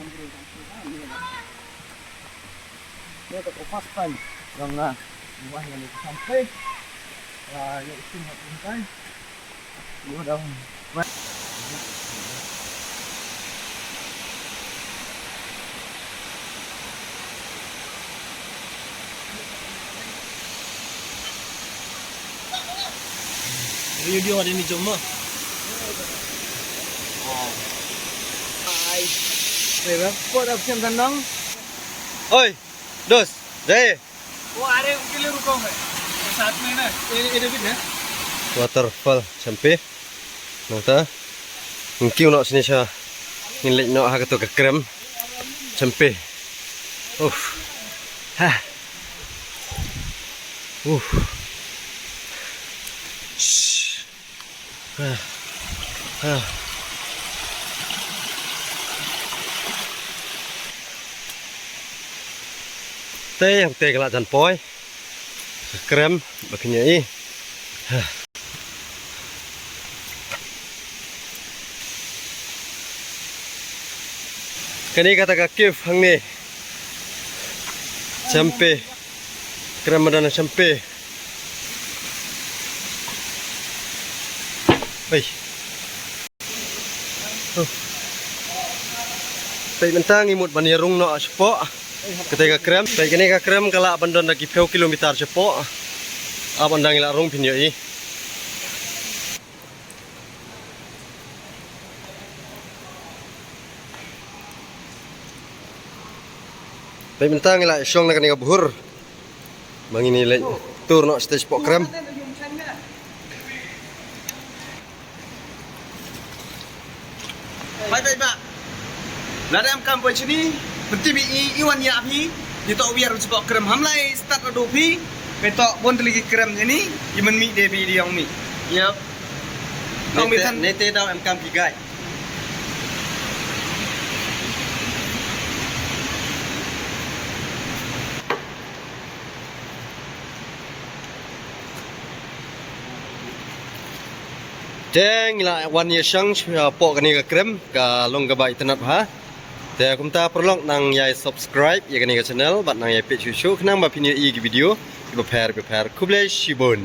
Ini untuk first time yang buah yang sampai yang istimewa puntai. Ini dah. Video ada ni jom mah. Hai. Saya buat apa yang tenang? Oi, dos, deh. Wah, ada kilo rukong eh. Saat ni na, ini bit na. Waterfall Chempe. Nota. Mungkin nak sini saya ngilik nak hak tu ke krem Chempe. Ha. Teh kelak jan poi krem baginya i kani kata kakif hang ni Chempe krem madana Chempe. Oi. Tay mentang imut banirung no sepok. Ketika krem, tay kini ka krem kala bandon lagi peu kilometer sepok. Abandang ila rung pinyo i. Tay mentang ila syong na kani ka buhur. Mangini ila tur no stage sepok krem. Baik pak. Lada am kam poin sini, berarti bi iwan ya api, ditok biar sebab krem hamlai start ado pi, betok bon lagi krem ini, iman mi devi diang mi. Yep. Kau mitan nete dah am kam pigai. Jeng la wan ye shang pok kani ka krem ka long ka bai tenat ha. Te kum ta perlok nang yai subscribe ye kani ka channel bat nang yai page show nang ba pini i video ki ba pair kuble shibun.